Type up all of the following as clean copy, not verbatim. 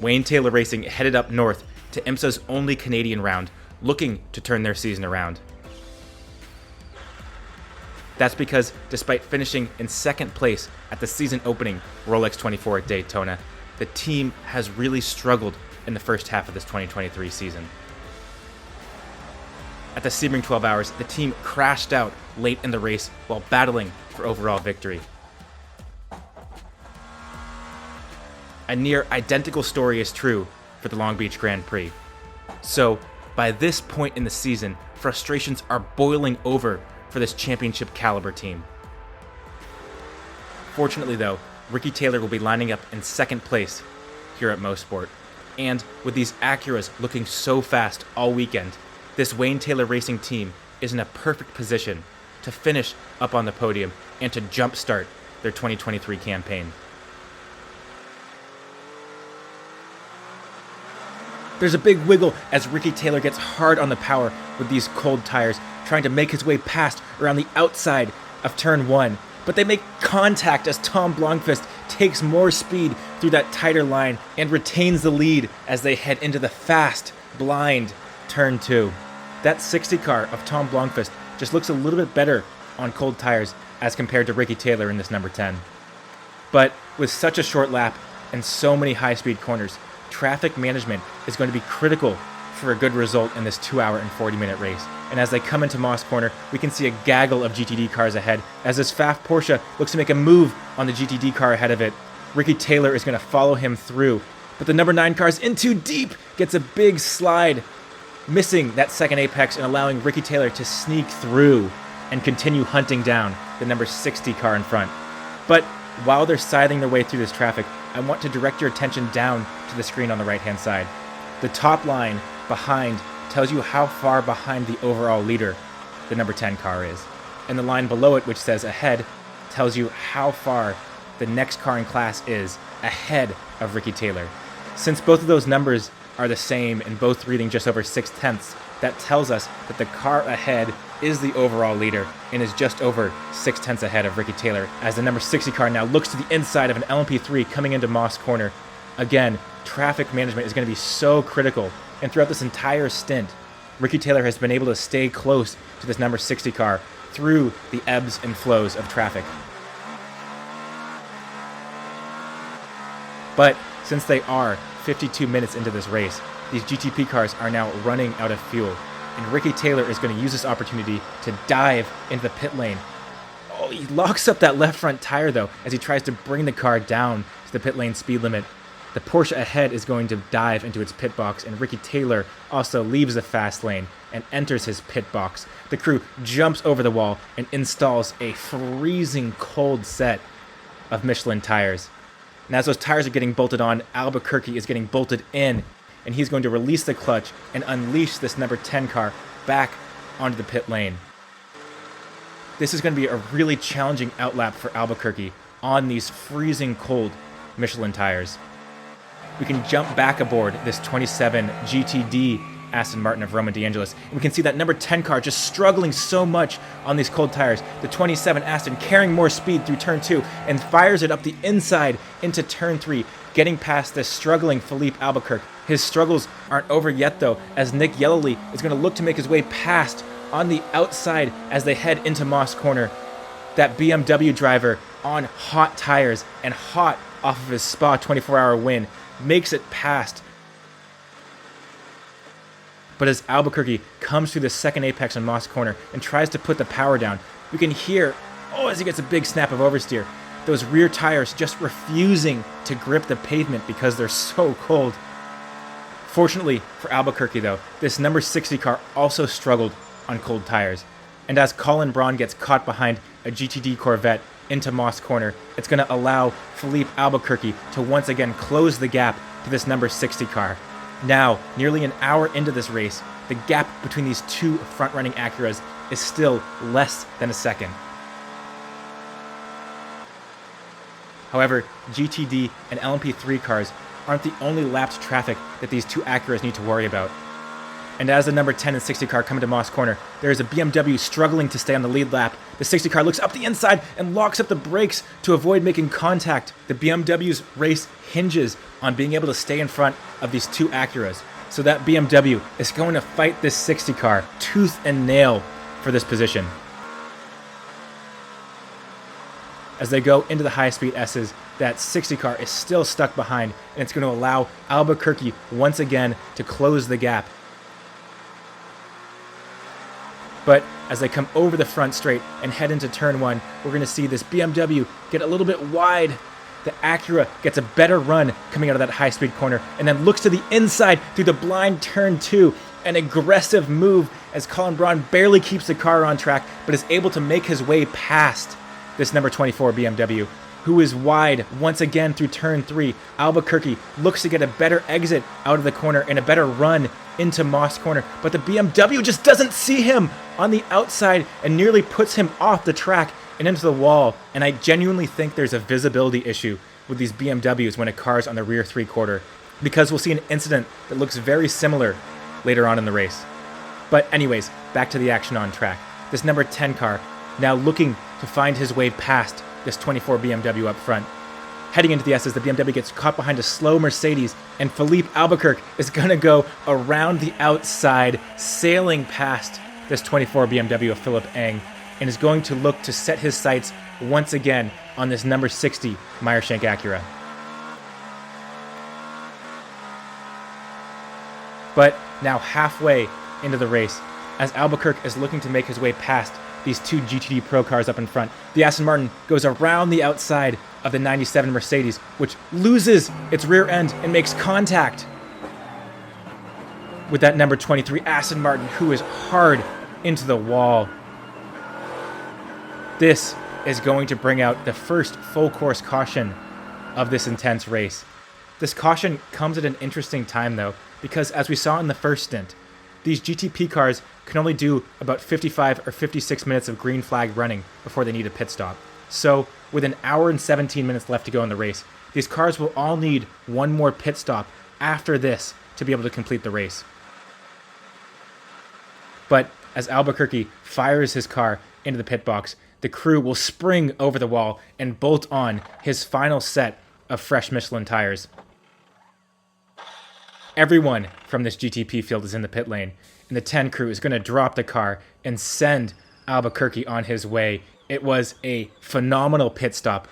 Wayne Taylor Racing headed up north to IMSA's only Canadian round, looking to turn their season around. That's because despite finishing in second place at the season opening Rolex 24 at Daytona, the team has really struggled in the first half of this 2023 season. At the Sebring 12 Hours, the team crashed out late in the race while battling for overall victory. A near identical story is true for the Long Beach Grand Prix. So, by this point in the season, frustrations are boiling over for this championship caliber team. Fortunately though, Ricky Taylor will be lining up in second place here at Mosport. And with these Acuras looking so fast all weekend, this Wayne Taylor Racing team is in a perfect position to finish up on the podium and to jumpstart their 2023 campaign. There's a big wiggle as Ricky Taylor gets hard on the power with these cold tires, trying to make his way past around the outside of turn 1. But they make contact as Tom Blomqvist takes more speed through that tighter line and retains the lead as they head into the fast, blind turn 2. That 60 car of Tom Blomqvist just looks a little bit better on cold tires as compared to Ricky Taylor in this number 10. But with such a short lap and so many high-speed corners, traffic management is going to be critical for a good result in this 2-hour and 40-minute race. And as they come into Moss Corner, we can see a gaggle of GTD cars ahead as this Pfaff Porsche looks to make a move on the GTD car ahead of it. Ricky Taylor is going to follow him through, but the number 9 car is in too deep, gets a big slide, missing that second apex and allowing Ricky Taylor to sneak through and continue hunting down the number 60 car in front. But while they're scything their way through this traffic, I want to direct your attention down to the screen on the right-hand side. The top line behind tells you how far behind the overall leader the number 10 car is. And the line below it, which says ahead, tells you how far the next car in class is ahead of Ricky Taylor. Since both of those numbers are the same and both reading just over 6/10, that tells us that the car ahead is the overall leader and is just over 6/10 ahead of Ricky Taylor as the number 60 car now looks to the inside of an LMP3 coming into Moss Corner. Again, traffic management is going to be so critical, and throughout this entire stint, Ricky Taylor has been able to stay close to this number 60 car through the ebbs and flows of traffic. But since they are 52 minutes into this race, these GTP cars are now running out of fuel, and Ricky Taylor is going to use this opportunity to dive into the pit lane. Oh, he locks up that left front tire though as he tries to bring the car down to the pit lane speed limit. The Porsche ahead is going to dive into its pit box, and Ricky Taylor also leaves the fast lane and enters his pit box. The crew jumps over the wall and installs a freezing cold set of Michelin tires. And as those tires are getting bolted on, Albuquerque is getting bolted in, and he's going to release the clutch and unleash this number 10 car back onto the pit lane. This is going to be a really challenging outlap for Albuquerque on these freezing cold Michelin tires. We can jump back aboard this 27 GTD Aston Martin of Roman DeAngelis, and we can see that number 10 car just struggling so much on these cold tires. The 27 Aston carrying more speed through turn 2 and fires it up the inside into turn 3, getting past this struggling Filipe Albuquerque. His struggles aren't over yet though, as Nick Yellowly is going to look to make his way past on the outside as they head into Moss Corner. That BMW driver on hot tires and hot off of his Spa 24-hour win makes it past. But as Albuquerque comes through the second apex on Moss Corner and tries to put the power down, we can hear, as he gets a big snap of oversteer, those rear tires just refusing to grip the pavement because they're so cold. Fortunately for Albuquerque though, this number 60 car also struggled on cold tires. And as Colin Braun gets caught behind a GTD Corvette into Moss Corner, it's going to allow Filipe Albuquerque to once again close the gap to this number 60 car. Now, nearly an hour into this race, the gap between these two front-running Acuras is still less than a second. However, GTD and LMP3 cars aren't the only lapped traffic that these two Acuras need to worry about. And as the number 10 and 60 car come into Moss Corner, there is a BMW struggling to stay on the lead lap. The 60 car looks up the inside and locks up the brakes to avoid making contact. The BMW's race hinges on being able to stay in front of these two Acuras. So that BMW is going to fight this 60 car tooth and nail for this position. As they go into the high-speed S's, that 60 car is still stuck behind, and it's going to allow Albuquerque once again to close the gap. But as they come over the front straight and head into turn 1, we're going to see this BMW get a little bit wide. The Acura gets a better run coming out of that high-speed corner and then looks to the inside through the blind turn 2. An aggressive move as Colin Braun barely keeps the car on track but is able to make his way past this number 24 BMW, who is wide once again through turn 3. Albuquerque looks to get a better exit out of the corner and a better run into Moss Corner, but the BMW just doesn't see him on the outside and nearly puts him off the track and into the wall. And I genuinely think there's a visibility issue with these BMWs when a car's on the rear three-quarter, because we'll see an incident that looks very similar later on in the race. But anyways, back to the action on track. This number 10 car now looking to find his way past this 24 BMW up front. Heading into the S's, the BMW gets caught behind a slow Mercedes, and Filipe Albuquerque is going to go around the outside, sailing past this 24 BMW of Philip Eng, and is going to look to set his sights once again on this number 60 Meyershank Acura. But now halfway into the race, as Albuquerque is looking to make his way past these two GTD Pro cars up in front, the Aston Martin goes around the outside of the 97 Mercedes, which loses its rear end and makes contact with that number 23 Aston Martin, who is hard into the wall. This is going to bring out the first full course caution of this intense race. This caution comes at an interesting time though, because as we saw in the first stint, these GTP cars can only do about 55 or 56 minutes of green flag running before they need a pit stop. So with an hour and 17 minutes left to go in the race, these cars will all need one more pit stop after this to be able to complete the race. But as Albuquerque fires his car into the pit box, the crew will spring over the wall and bolt on his final set of fresh Michelin tires. Everyone from this GTP field is in the pit lane, and the 10 crew is going to drop the car and send Albuquerque on his way. It was a phenomenal pit stop.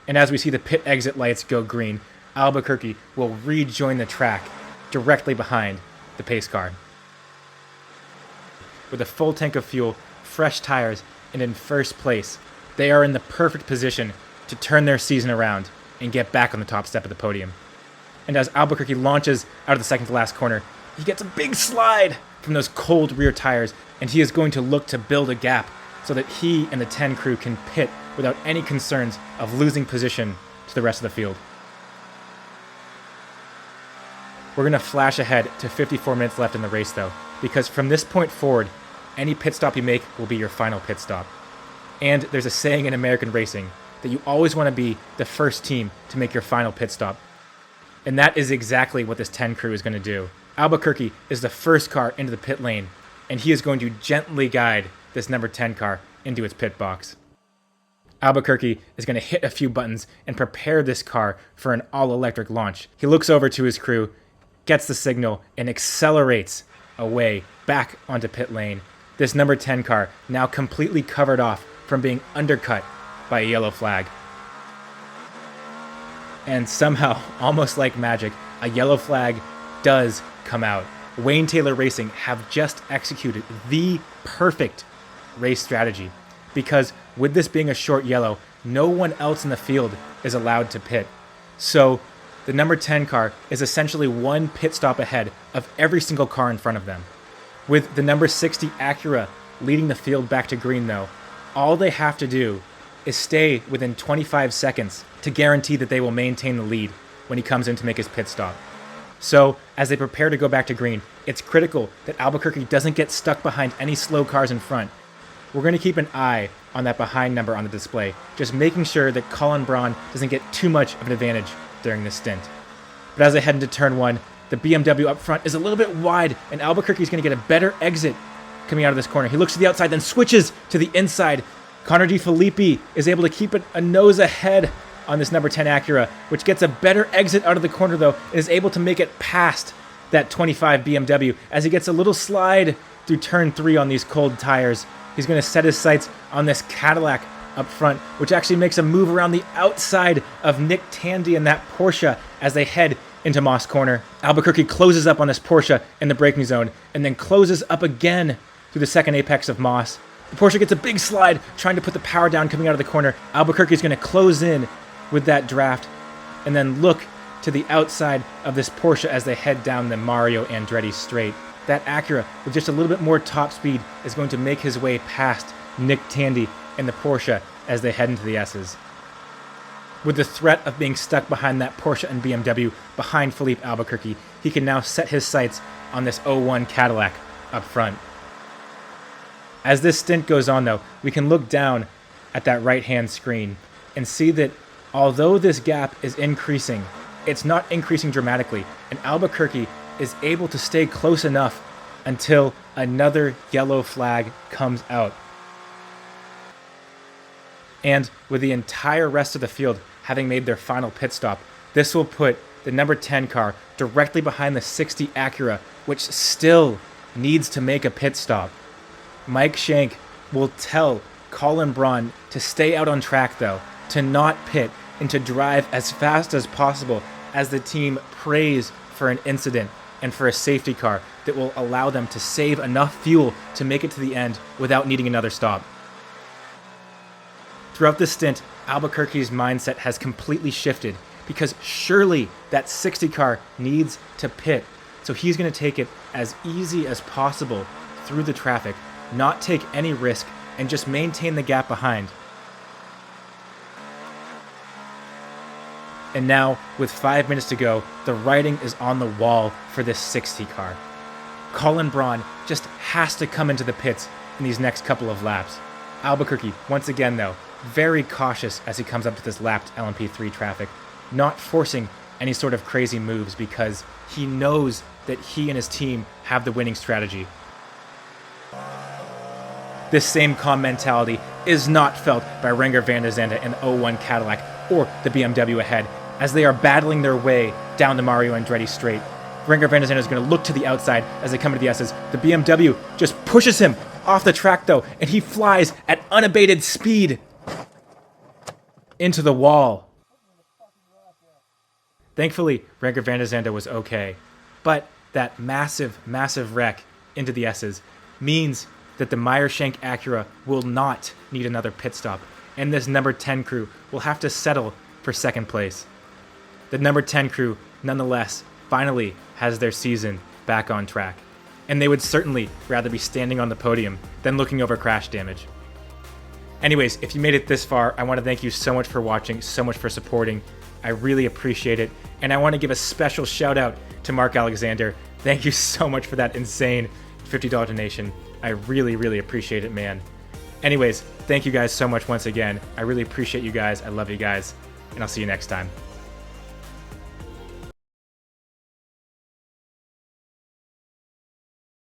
And as we see the pit exit lights go green, Albuquerque will rejoin the track directly behind the pace car. With a full tank of fuel, fresh tires, and in first place, they are in the perfect position to turn their season around and get back on the top step of the podium. And as Albuquerque launches out of the second to last corner, he gets a big slide from those cold rear tires, and he is going to look to build a gap so that he and the 10 crew can pit without any concerns of losing position to the rest of the field. We're going to flash ahead to 54 minutes left in the race though, because from this point forward, any pit stop you make will be your final pit stop. And there's a saying in American racing that you always want to be the first team to make your final pit stop. And that is exactly what this 10 crew is going to do. Albuquerque is the first car into the pit lane, and he is going to gently guide this number 10 car into its pit box. Albuquerque is going to hit a few buttons and prepare this car for an all-electric launch. He looks over to his crew, gets the signal, and accelerates away back onto pit lane. This number 10 car now completely covered off from being undercut by a yellow flag. And somehow, almost like magic, a yellow flag does come out. Wayne Taylor Racing have just executed the perfect race strategy, because with this being a short yellow, no one else in the field is allowed to pit. So the number 10 car is essentially one pit stop ahead of every single car in front of them. With the number 60 Acura leading the field back to green though, all they have to do is stay within 25 seconds to guarantee that they will maintain the lead when he comes in to make his pit stop. So, as they prepare to go back to green, it's critical that Albuquerque doesn't get stuck behind any slow cars in front. We're going to keep an eye on that behind number on the display, just making sure that Colin Braun doesn't get too much of an advantage during this stint. But as they head into turn 1, The BMW up front is a little bit wide, and Albuquerque is going to get a better exit coming out of this corner. He looks to the outside, then switches to the inside. Connor D. Filipe is able to keep it a nose ahead on this number 10 Acura, which gets a better exit out of the corner, though, and is able to make it past that 25 BMW as he gets a little slide through turn 3 on these cold tires. He's going to set his sights on this Cadillac up front, which actually makes a move around the outside of Nick Tandy and that Porsche as they head into Moss Corner. Albuquerque closes up on this Porsche in the braking zone and then closes up again through the second apex of Moss. The Porsche gets a big slide trying to put the power down coming out of the corner. Albuquerque is going to close in with that draft and then look to the outside of this Porsche as they head down the Mario Andretti straight. That Acura, with just a little bit more top speed, is going to make his way past Nick Tandy and the Porsche as they head into the S's. With the threat of being stuck behind that Porsche and BMW behind Filipe Albuquerque, he can now set his sights on this 01 Cadillac up front. As this stint goes on, though, we can look down at that right-hand screen and see that although this gap is increasing, it's not increasing dramatically, and Albuquerque is able to stay close enough until another yellow flag comes out. And with the entire rest of the field having made their final pit stop, this will put the number 10 car directly behind the 60 Acura, which still needs to make a pit stop. Mike Shank will tell Colin Braun to stay out on track, though, to not pit, and to drive as fast as possible as the team prays for an incident and for a safety car that will allow them to save enough fuel to make it to the end without needing another stop. Throughout this stint, Albuquerque's mindset has completely shifted because surely that 60 car needs to pit. So he's going to take it as easy as possible through the traffic, not take any risk, and just maintain the gap behind. And now, with 5 minutes to go, the writing is on the wall for this 60 car. Colin Braun just has to come into the pits in these next couple of laps. Albuquerque, once again though, very cautious as he comes up to this lapped LMP3 traffic, not forcing any sort of crazy moves because he knows that he and his team have the winning strategy. This same calm mentality is not felt by Renger van der Zande in the 01 Cadillac or the BMW ahead as they are battling their way down the Mario Andretti straight. Renger van der Zande is going to look to the outside as they come into the S's. The BMW just pushes him off the track though, and he flies at unabated speed into the wall. Thankfully, Renger van der Zande was okay, but that massive wreck into the S's means that the Meyer-Shank Acura will not need another pit stop, and this number 10 crew will have to settle for second place. The number 10 crew, nonetheless, finally has their season back on track, and they would certainly rather be standing on the podium than looking over crash damage. Anyways, if you made it this far, I want to thank you so much for watching, so much for supporting. I really appreciate it, and I want to give a special shout out to Mark Alexander. Thank you so much for that insane $50 donation. I really appreciate it, man. Anyways, thank you guys so much once again. I really appreciate you guys. I love you guys, and I'll see you next time.